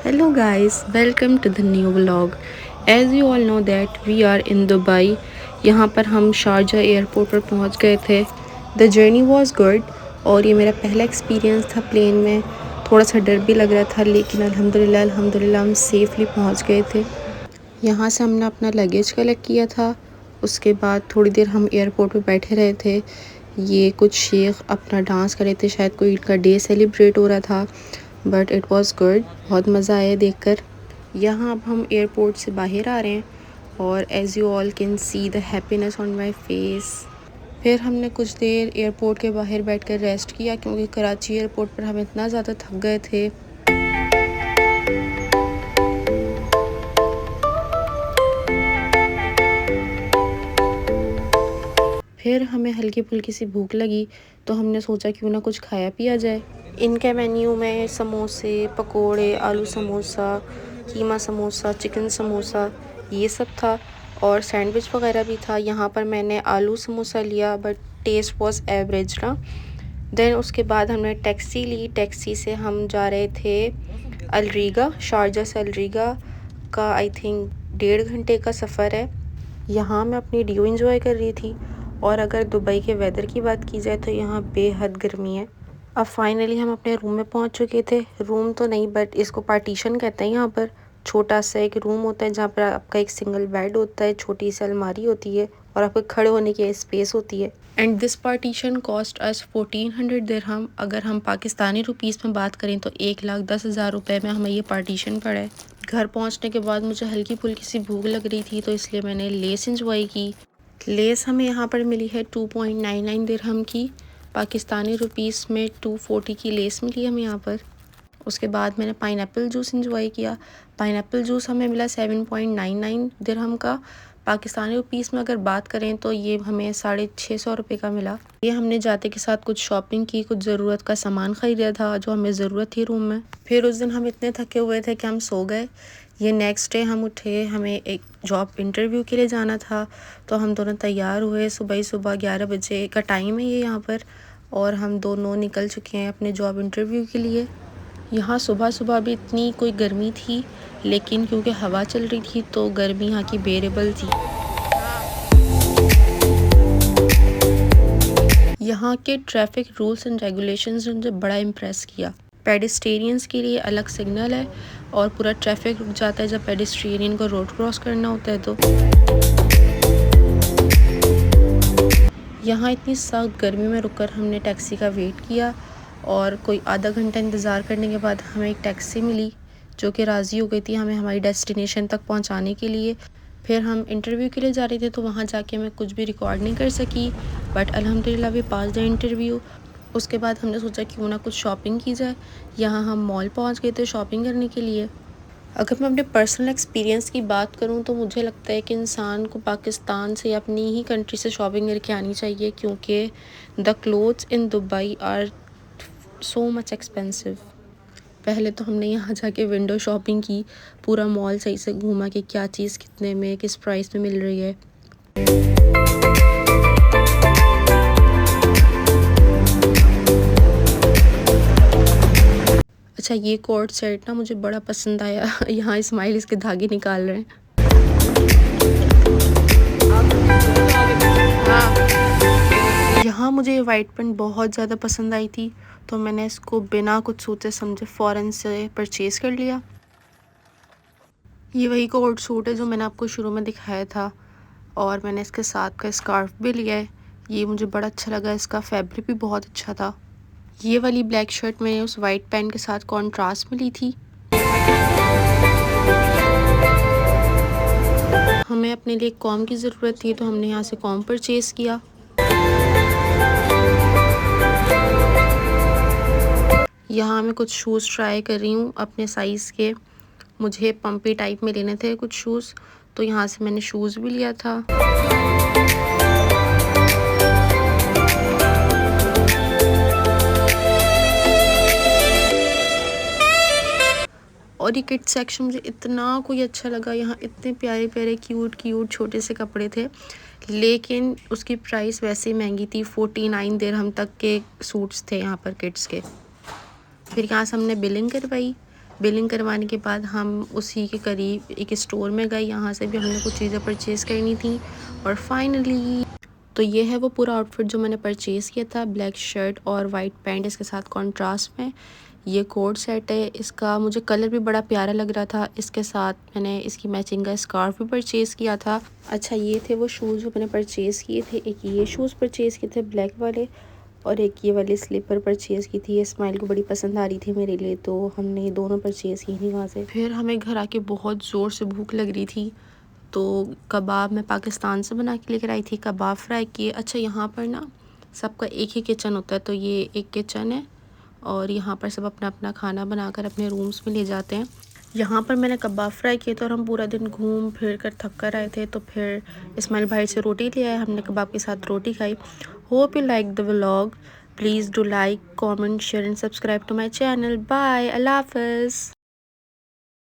Hello guys, welcome to the new vlog. As you all know that we are in Dubai. यहाँ पर हम Sharjah airport पर पहुँच गए थे. The journey was good और ये मेरा पहला एक्सपीरियंस था प्लेन में. थोड़ा सा डर भी लग रहा था लेकिन अल्हम्दुलिल्लाह हम सेफली पहुँच गए थे. यहाँ से हमने अपना लगेज कलेक्ट किया था. उसके बाद थोड़ी देर हम एयरपोर्ट पे बैठे रहे थे. ये कुछ शेख अपना डांस कर रहे थे, शायद कोई इनका डे सेलिब्रेट हो रहा था. बट इट वाज गुड, बहुत मज़ा आया देखकर. यहाँ अब हम एयरपोर्ट से बाहर आ रहे हैं और as you all can see the happiness on my face. फिर हमने कुछ देर एयरपोर्ट के बाहर बैठकर रेस्ट किया क्योंकि कराची एयरपोर्ट पर हम इतना ज़्यादा थक गए थे. फिर हमें हल्की फुल्की सी भूख लगी तो हमने सोचा क्यों ना कुछ खाया पिया जाए. इनके मेन्यू में समोसे, पकोड़े, आलू समोसा, कीमा समोसा, चिकन समोसा ये सब था और सैंडविच वगैरह भी था. यहाँ पर मैंने आलू समोसा लिया बट टेस्ट वॉज एवरेज ना. देन उसके बाद हमने टैक्सी ली. टैक्सी से हम जा रहे थे अलरीगा. शारजा से अलरीगा का आई थिंक 1.5 घंटे का सफ़र है. यहाँ मैं अपनी ड्यू इंजॉय कर रही थी और अगर दुबई के वेदर की बात की जाए तो यहाँ बेहद गर्मी है. अब फाइनली हम अपने रूम में पहुँच चुके थे. रूम तो नहीं बट इसको पार्टीशन कहते हैं. यहाँ पर छोटा सा एक रूम होता है जहाँ पर आपका एक सिंगल बेड होता है, छोटी सी अलमारी होती है और आपको खड़े होने की स्पेस होती है. And this partition cost us 1400 दिरहम. अगर हम पाकिस्तानी रुपीज़ में बात करें तो 1,10,000 रुपये में हमें ये पार्टीशन पड़ा है. घर पहुँचने के बाद मुझे हल्की फुल्की सी भूख लग रही थी तो इसलिए मैंने लेस इंजॉय की. लेस हमें यहाँ पर मिली है 2.99 दिरहम की. पाकिस्तानी रुपीस में 240 की लेस मिली हमें यहाँ पर. उसके बाद मैंने पाइनएप्पल जूस इंजॉय किया. पाइनएप्पल जूस हमें मिला 7.99 दिरहम का. पाकिस्तानी रुपीस में अगर बात करें तो ये हमें 650 रुपये का मिला. ये हमने जाते के साथ कुछ शॉपिंग की, कुछ ज़रूरत का सामान ख़रीदा था जो हमें ज़रूरत थी रूम में. फिर उस दिन हम इतने थके हुए थे कि हम सो गए. ये नेक्स्ट डे हम उठे, हमें एक जॉब इंटरव्यू के लिए जाना था तो हम दोनों तैयार हुए. सुबह 11 बजे का टाइम है ये यहाँ पर और हम दोनों निकल चुके हैं अपने जॉब इंटरव्यू के लिए. यहाँ सुबह भी इतनी कोई गर्मी थी लेकिन क्योंकि हवा चल रही थी तो गर्मी यहाँ की बेरेबल थी. यहाँ के ट्रैफिक रूल्स एंड रेगुलेशंस ने मुझे बड़ा इम्प्रेस किया. पेडिस्ट्रेनियंस के लिए अलग सिग्नल है और पूरा ट्रैफिक रुक जाता है जब पेडिस्ट्रेनियन को रोड क्रॉस करना होता है. तो यहाँ इतनी सख्त गर्मी में रुककर हमने टैक्सी का वेट किया और कोई आधा घंटा इंतज़ार करने के बाद हमें एक टैक्सी मिली जो कि राज़ी हो गई थी हमें हमारी डेस्टिनेशन तक पहुँचाने के लिए. फिर हम इंटरव्यू के लिए जा रहे थे तो वहाँ जाके मैं कुछ भी रिकॉर्ड नहीं कर सकी बट अल्हम्दुलिल्लाह वी पास द इंटरव्यू. उसके बाद हमने सोचा क्यों ना कुछ शॉपिंग की जाए. यहाँ हम मॉल पहुँच गए थे शॉपिंग करने के लिए. अगर मैं अपने पर्सनल एक्सपीरियंस की बात करूँ तो मुझे लगता है कि इंसान को पाकिस्तान से या अपनी ही कंट्री से शॉपिंग करके आनी चाहिए क्योंकि the clothes in Dubai are so much expensive. पहले तो हमने यहाँ जाके विंडो शॉपिंग की, पूरा मॉल सही से घूमा कि क्या चीज़ कितने में, किस प्राइस में मिल रही है. अच्छा, ये कोट सेट ना मुझे बड़ा पसंद आया. यहाँ इस्माइल इसके धागे निकाल रहे हैं. यहाँ मुझे ये वाइट पेंट बहुत ज़्यादा पसंद आई थी तो मैंने इसको बिना कुछ सोचे समझे फ़ौरन से परचेज़ कर लिया. ये वही कोट सूट है जो मैंने आपको शुरू में दिखाया था और मैंने इसके साथ का स्कार्फ भी लिया है. ये मुझे बड़ा अच्छा लगा, इसका फैब्रिक भी बहुत अच्छा था. ये वाली ब्लैक शर्ट मैंने उस वाइट पैंट के साथ कॉन्ट्रास्ट में ली थी. हमें अपने लिए कॉम की ज़रूरत थी तो हमने यहाँ से कॉम परचेज़ किया. यहाँ मैं कुछ शूज़ ट्राई कर रही हूँ अपने साइज़ के. मुझे पम्पी टाइप में लेने थे कुछ शूज़ तो यहाँ से मैंने शूज़ भी लिया था. और ये किड्स सेक्शन मुझे इतना कोई अच्छा लगा. यहाँ इतने प्यारे प्यारे क्यूट छोटे से कपड़े थे लेकिन उसकी प्राइस वैसे ही महंगी थी. 49 दिरहम तक के सूट्स थे यहाँ पर किड्स के. फिर यहाँ से हमने बिलिंग करवाई बिलिंग करवाने के बाद हम उसी के करीब एक स्टोर में गए, यहाँ से भी हमने कुछ चीज़ें परचेज़ करनी थी। और फाइनली तो ये है वो पूरा आउटफिट जो मैंने परचेज़ किया था, ब्लैक शर्ट और वाइट पैंट इसके साथ कॉन्ट्रास्ट में। ये कोट सेट है, इसका मुझे कलर भी बड़ा प्यारा लग रहा था। इसके साथ मैंने इसकी मैचिंग का स्कार्फ भी परचेज़ किया था। अच्छा, ये थे वो शूज़ जो मैंने परचेज़ किए थे। एक ये शूज़ परचेज़ किए थे ब्लैक वाले, और एक ये वाली स्लीपर परचेज़ की थी। ये स्माइल को बड़ी पसंद आ रही थी मेरे लिए, तो हमने ये दोनों परचेज़ की थी वहाँ से। फिर हमें घर आके बहुत ज़ोर से भूख लग रही थी, तो कबाब मैं पाकिस्तान से बना के लेकर आई थी, कबाब फ्राई किए। अच्छा, यहाँ पर ना सबका एक ही किचन होता है, तो ये एक किचन है और यहाँ पर सब अपना अपना खाना बनाकर अपने रूम्स में ले जाते हैं। यहाँ पर मैंने कबाब फ्राई किए थे और हम पूरा दिन घूम फिर कर थक कर आए थे, तो फिर इस्माइल भाई से रोटी ले आए, हमने कबाब के साथ रोटी खाई। Hope you like the vlog. Please do like, comment, share and subscribe to my channel. Bye, अल्लाह हाफ़िज़।